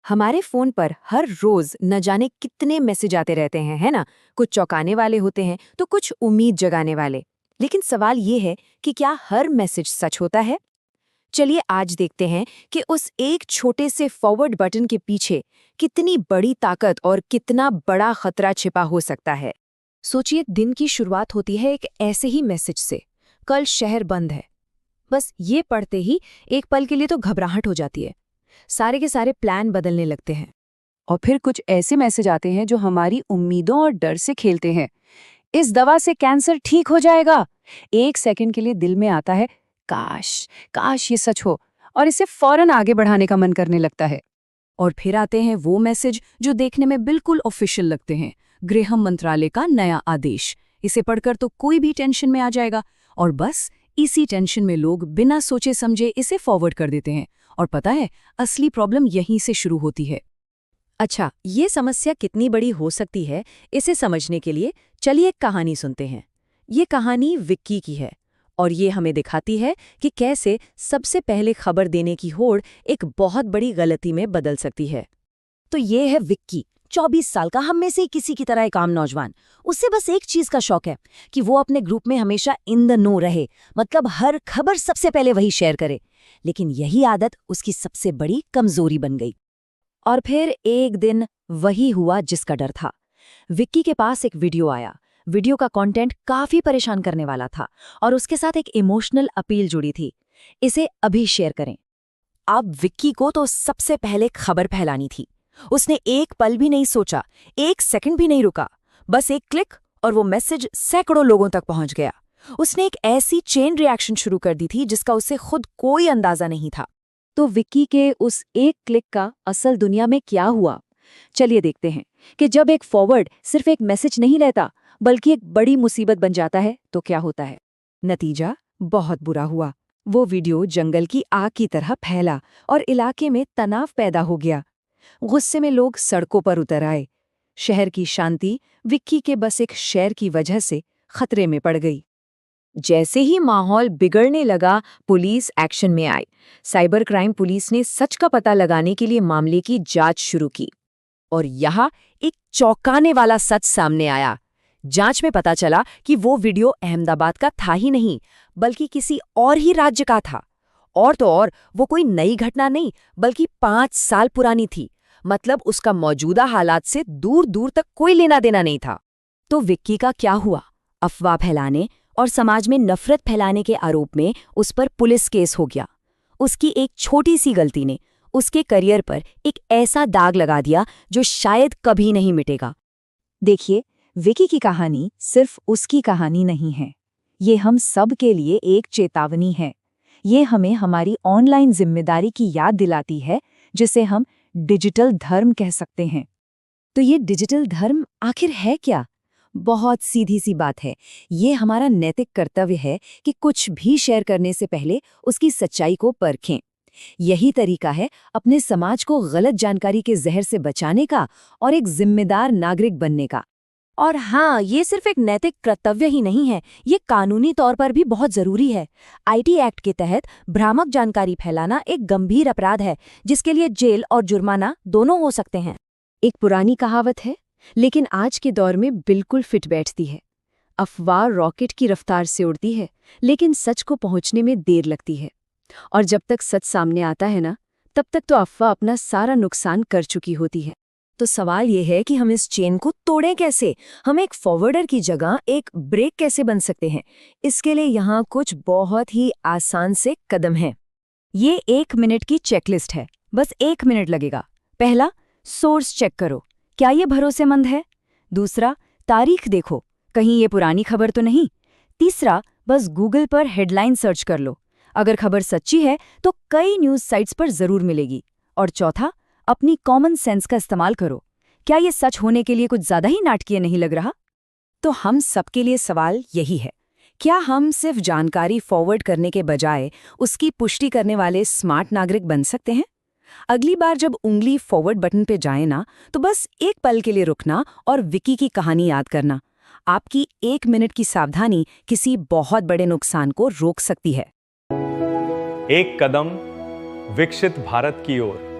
हमारे फोन पर हर रोज न जाने कितने मैसेज आते रहते हैं, है ना। कुछ चौंकाने वाले होते हैं तो कुछ उम्मीद जगाने वाले। लेकिन सवाल ये है कि क्या हर मैसेज सच होता है। चलिए आज देखते हैं कि उस एक छोटे से फॉरवर्ड बटन के पीछे कितनी बड़ी ताकत और कितना बड़ा खतरा छिपा हो सकता है। सोचिए, दिन की शुरुआत होती है एक ऐसे ही मैसेज से, कल शहर बंद है। बस ये पढ़ते ही एक पल के लिए तो घबराहट हो जाती है, सारे के सारे प्लान बदलने लगते हैं। और फिर कुछ ऐसे मैसेज आते हैं जो हमारी उम्मीदों और डर से खेलते हैं। इस दवा से कैंसर ठीक हो जाएगा। एक सेकंड के लिए दिल में आता है, काश काश ये सच हो, और इसे फौरन आगे बढ़ाने का मन करने लगता है। और फिर आते हैं वो मैसेज जो देखने में बिल्कुल ऑफिशियल लगते हैं, गृह मंत्रालय का नया आदेश। इसे पढ़कर तो कोई भी टेंशन में आ जाएगा, और बस इसी टेंशन में लोग बिना सोचे समझे इसे फॉरवर्ड कर देते हैं। और पता है, असली प्रॉब्लम यहीं से शुरू होती है। अच्छा, ये समस्या कितनी बड़ी हो सकती है, इसे समझने के लिए चलिए एक कहानी सुनते हैं। ये कहानी विक्की की है और ये हमें दिखाती है कि कैसे सबसे पहले खबर देने की होड़ एक बहुत बड़ी गलती में बदल सकती है। तो ये है विक्की, 24 साल का, हम में से किसी की तरह एक आम नौजवान। उससे बस एक चीज का शौक है कि वो अपने ग्रुप में हमेशा इन द नो रहे, मतलब हर खबर सबसे पहले वही शेयर करे। लेकिन यही आदत उसकी सबसे बड़ी कमजोरी बन गई। और फिर एक दिन वही हुआ जिसका डर था। विक्की के पास एक वीडियो आया। वीडियो का कंटेंट काफी परेशान करने वाला था और उसके साथ एक इमोशनल अपील जुड़ी थी, इसे अभी शेयर करें। अब विक्की को तो सबसे पहले खबर फैलानी थी। उसने एक पल भी नहीं सोचा, एक सेकंड भी नहीं रुका, बस एक क्लिक और वो मैसेज सैकड़ों लोगों तक पहुंच गया। उसने एक ऐसी चेन रिएक्शन शुरू कर दी थी जिसका उसे खुद कोई अंदाजा नहीं था। तो विक्की के उस एक क्लिक का असल दुनिया में क्या हुआ, चलिए देखते हैं कि जब एक फॉरवर्ड सिर्फ एक मैसेज नहीं रहता बल्कि एक बड़ी मुसीबत बन जाता है तो क्या होता है। नतीजा बहुत बुरा हुआ। वो वीडियो जंगल की आग की तरह फैला और इलाके में तनाव पैदा हो गया। गुस्से में लोग सड़कों पर उतर आए। शहर की शांति विक्की के बस एक शेयर की वजह से खतरे में पड़ गई। जैसे ही माहौल बिगड़ने लगा, पुलिस एक्शन में आई। साइबर क्राइम पुलिस ने सच का पता लगाने के लिए मामले की जांच शुरू की। और यहाँ एक चौंकाने वाला सच सामने आया। जांच में पता चला कि वो वीडियो अहमदाबाद का था ही नहीं, बल्कि किसी और ही राज्य का था। और तो और, वो कोई नई घटना नहीं बल्कि 5 साल पुरानी थी। मतलब उसका मौजूदा हालात से दूर दूर तक कोई लेना देना नहीं था। तो विक्की का क्या हुआ? अफवाह फैलाने और समाज में नफरत फैलाने के आरोप में उस पर पुलिस केस हो गया। उसकी एक छोटी सी गलती ने उसके करियर पर एक ऐसा दाग लगा दिया जो शायद कभी नहीं मिटेगा। देखिए, विक्की की कहानी सिर्फ उसकी कहानी नहीं है, ये हम सब के लिए एक चेतावनी है। ये हमें हमारी ऑनलाइन जिम्मेदारी की याद दिलाती है, जिसे हम डिजिटल धर्म कह सकते हैं। तो ये डिजिटल धर्म आखिर है क्या? बहुत सीधी सी बात है। ये हमारा नैतिक कर्तव्य है कि कुछ भी शेयर करने से पहले उसकी सच्चाई को परखें। यही तरीका है अपने समाज को गलत जानकारी के जहर से बचाने का और एक जिम्मेदार नागरिक बनने का। और हाँ, ये सिर्फ एक नैतिक कर्तव्य ही नहीं है, ये कानूनी तौर पर भी बहुत जरूरी है। आईटी एक्ट के तहत भ्रामक जानकारी फैलाना एक गंभीर अपराध है, जिसके लिए जेल और जुर्माना दोनों हो सकते हैं। एक पुरानी कहावत है, लेकिन आज के दौर में बिल्कुल फिट बैठती है। अफवाह रॉकेट की रफ्तार से उड़ती है, लेकिन सच को पहुंचने में देर लगती है। और जब तक सच सामने आता है ना, तब तक तो अफवाह अपना सारा नुकसान कर चुकी होती है। तो सवाल ये है कि हम इस चेन को तोड़ें कैसे? हम एक फॉरवर्डर की जगह एक ब्रेक कैसे बन सकते हैं? इसके लिए यहाँ कुछ बहुत ही आसान से कदम हैं। ये 1 मिनट की चेकलिस्ट है, बस 1 मिनट लगेगा। पहला, सोर्स चेक करो, क्या ये भरोसेमंद है? दूसरा, तारीख देखो, कहीं ये पुरानी खबर तो नहीं? तीसरा, बस गूगल पर हेडलाइन सर्च कर लो, अगर खबर सच्ची है तो कई न्यूज़ साइट्स पर जरूर मिलेगी। और चौथा, अपनी कॉमन सेंस का इस्तेमाल करो, क्या ये सच होने के लिए कुछ ज्यादा ही नाटकीय नहीं लग रहा? तो हम सबके लिए सवाल यही है, क्या हम सिर्फ जानकारी फॉरवर्ड करने के बजाय उसकी पुष्टि करने वाले स्मार्ट नागरिक बन सकते हैं? अगली बार जब उंगली फॉरवर्ड बटन पे जाए ना, तो बस एक पल के लिए रुकना और विक्की की कहानी याद करना। आपकी 1 मिनट की सावधानी किसी बहुत बड़े नुकसान को रोक सकती है। एक कदम विकसित भारत की ओर।